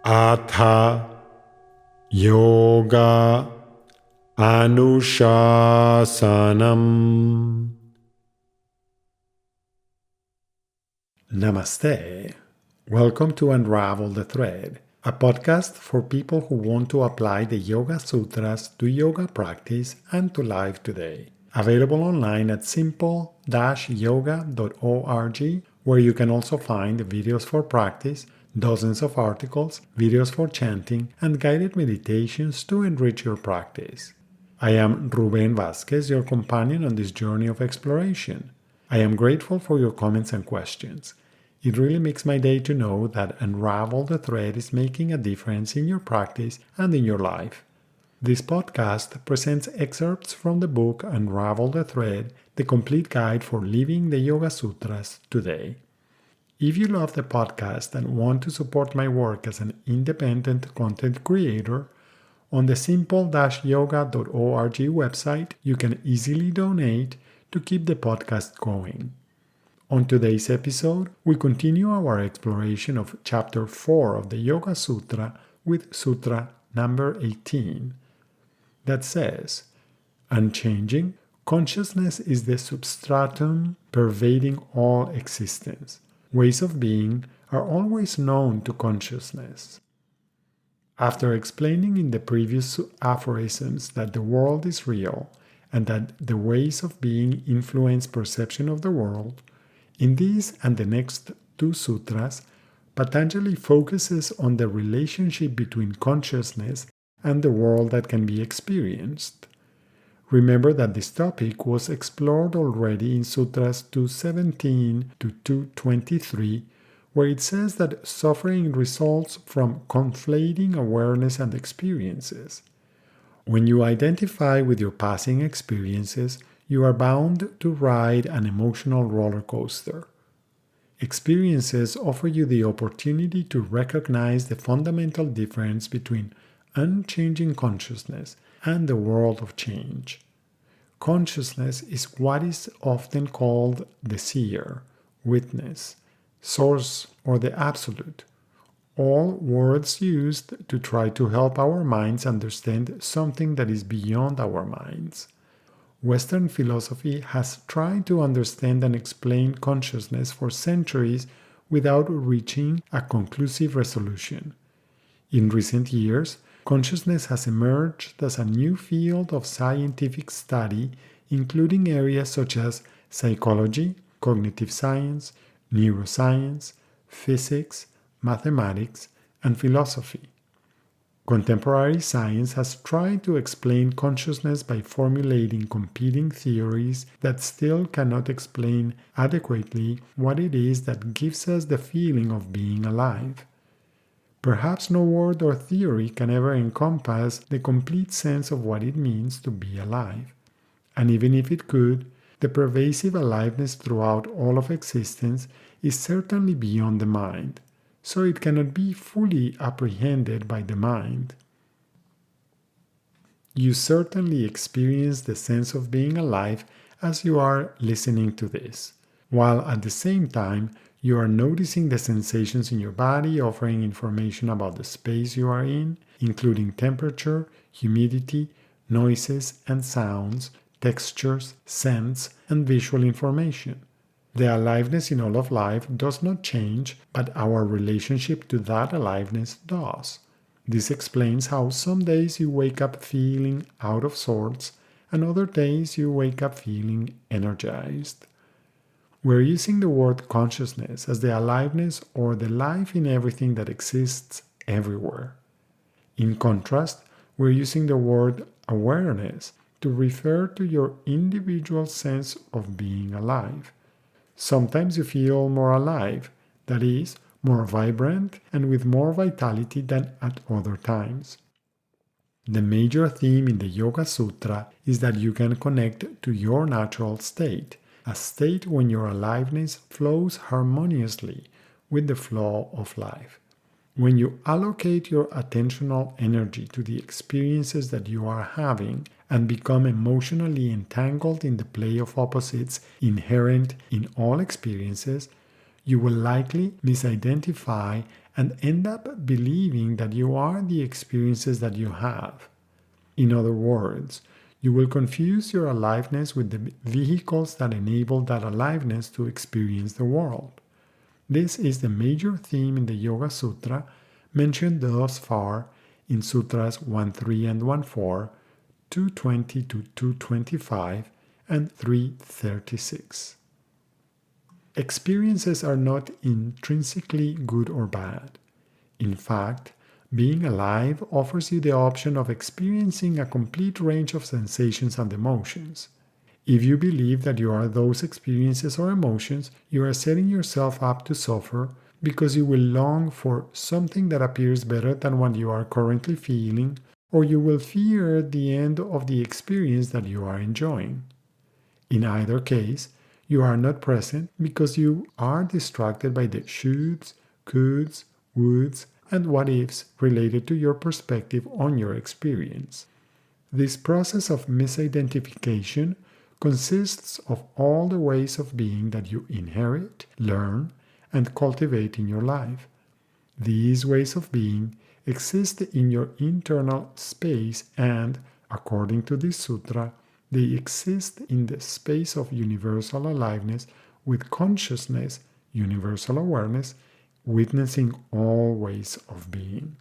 Atha Yoga Anushasanam. Namaste. Welcome to Unravel the Thread, a podcast for people who want to apply the Yoga Sutras to yoga practice and to life today. Available online at simple-yoga.org, where you can also find videos for practice, dozens of articles, videos for chanting, and guided meditations to enrich your practice. I am Ruben Vázquez, your companion on this journey of exploration. I am grateful for your comments and questions. It really makes my day to know that Unravel the Thread is making a difference in your practice and in your life. This podcast presents excerpts from the book Unravel the Thread, the complete guide for living the Yoga Sutras today. If you love the podcast and want to support my work as an independent content creator, on the simple-yoga.org website, you can easily donate to keep the podcast going. On today's episode, we continue our exploration of Chapter 4 of the Yoga Sutra with Sutra number 18, that says, Unchanging, consciousness is the substratum pervading all existence. Ways of being are always known to consciousness. After explaining in the previous aphorisms that the world is real and that the ways of being influence perception of the world, in these and the next two sutras, Patanjali focuses on the relationship between consciousness and the world that can be experienced. Remember that this topic was explored already in Sutras 217 to 223, where it says that suffering results from conflating awareness and experiences. When you identify with your passing experiences, you are bound to ride an emotional roller coaster. Experiences offer you the opportunity to recognize the fundamental difference between unchanging consciousness and the world of change. Consciousness is what is often called the seer, witness, source, or the absolute. All words used to try to help our minds understand something that is beyond our minds. Western philosophy has tried to understand and explain consciousness for centuries without reaching a conclusive resolution. In recent years, consciousness has emerged as a new field of scientific study, including areas such as psychology, cognitive science, neuroscience, physics, mathematics, and philosophy. Contemporary science has tried to explain consciousness by formulating competing theories that still cannot explain adequately what it is that gives us the feeling of being alive. Perhaps no word or theory can ever encompass the complete sense of what it means to be alive. And even if it could, the pervasive aliveness throughout all of existence is certainly beyond the mind, so it cannot be fully apprehended by the mind. You certainly experience the sense of being alive as you are listening to this, while at the same time you are noticing the sensations in your body, offering information about the space you are in, including temperature, humidity, noises and sounds, textures, scents, and visual information. The aliveness in all of life does not change, but our relationship to that aliveness does. This explains how some days you wake up feeling out of sorts, and other days you wake up feeling energized. We're using the word consciousness as the aliveness or the life in everything that exists everywhere. In contrast, we're using the word awareness to refer to your individual sense of being alive. Sometimes you feel more alive, that is, more vibrant and with more vitality than at other times. The major theme in the Yoga Sutra is that you can connect to your natural state, a state when your aliveness flows harmoniously with the flow of life. When you allocate your attentional energy to the experiences that you are having and become emotionally entangled in the play of opposites inherent in all experiences, you will likely misidentify and end up believing that you are the experiences that you have. In other words, you will confuse your aliveness with the vehicles that enable that aliveness to experience the world. This is the major theme in the Yoga Sutra mentioned thus far in Sutras 1.3 and 1.4, 220 to 225, and 336. Experiences are not intrinsically good or bad. In fact, being alive offers you the option of experiencing a complete range of sensations and emotions. If you believe that you are those experiences or emotions, you are setting yourself up to suffer because you will long for something that appears better than what you are currently feeling, or you will fear the end of the experience that you are enjoying. In either case, you are not present because you are distracted by the shoulds, coulds, woulds, and what ifs related to your perspective on your experience. This process of misidentification consists of all the ways of being that you inherit, learn, and cultivate in your life. These ways of being exist in your internal space and, according to this sutra, they exist in the space of universal aliveness with consciousness, universal awareness, witnessing all ways of being.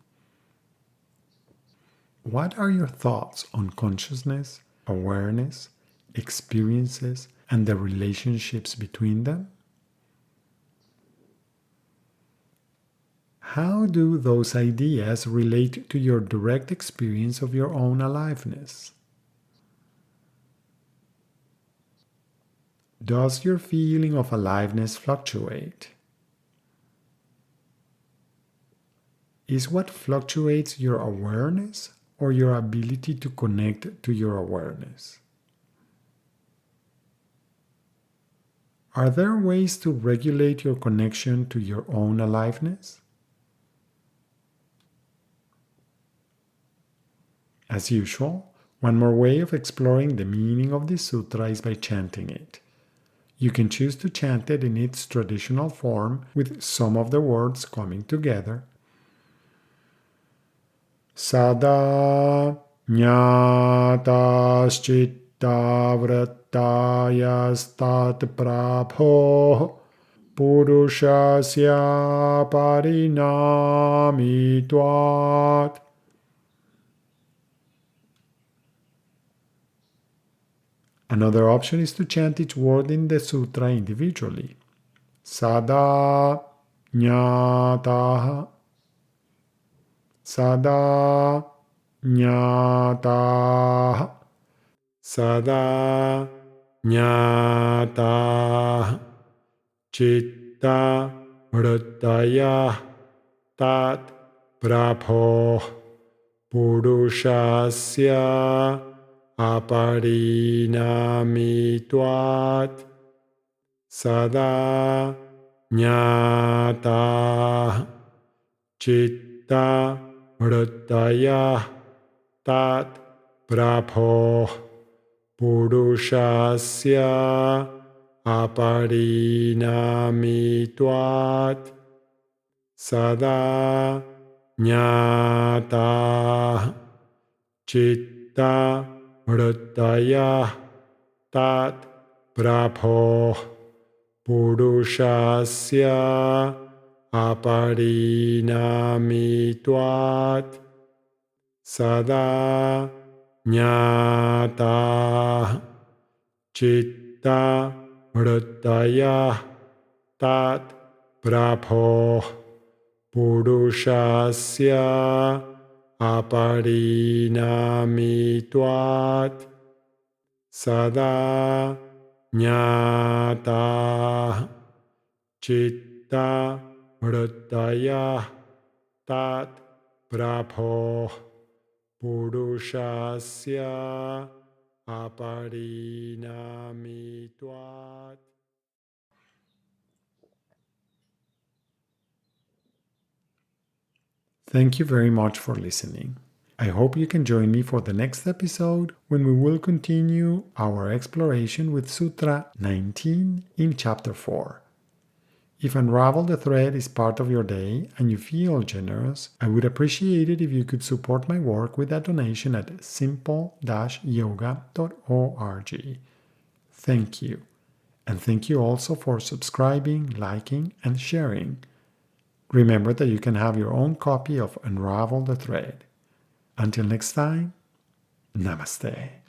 What are your thoughts on consciousness, awareness, experiences, and the relationships between them? How do those ideas relate to your direct experience of your own aliveness? Does your feeling of aliveness fluctuate? Is what fluctuates your awareness or your ability to connect to your awareness? Are there ways to regulate your connection to your own aliveness? As usual, one more way of exploring the meaning of this sutra is by chanting it. You can choose to chant it in its traditional form with some of the words coming together. Sada jnataschitavratayastat prabho purushasya parinamitvat. Another option is to chant each word in the sutra individually. Sada jnataha, sada jnataha, sada jnataha, chitta vrittaya tat prabho purushasya aparinamitvat. Sada jnata chitta vrittaya tat prabho purushasya aparinamitvat. Sada jnata chitta vrittaya tat prabho purushasya aparinamitvat. Sada jnata chitta vrittaya tat prabho purushasya aparinamitvat. Sada jnata chitta vrittaya tat prabho purushasya aparinamitvat. Thank you very much for listening. I hope you can join me for the next episode when we will continue our exploration with Sutra 19 in Chapter 4. If Unravel the Thread is part of your day and you feel generous, I would appreciate it if you could support my work with a donation at simple-yoga.org. Thank you. And thank you also for subscribing, liking, and sharing. Remember that you can have your own copy of Unravel the Thread. Until next time, Namaste.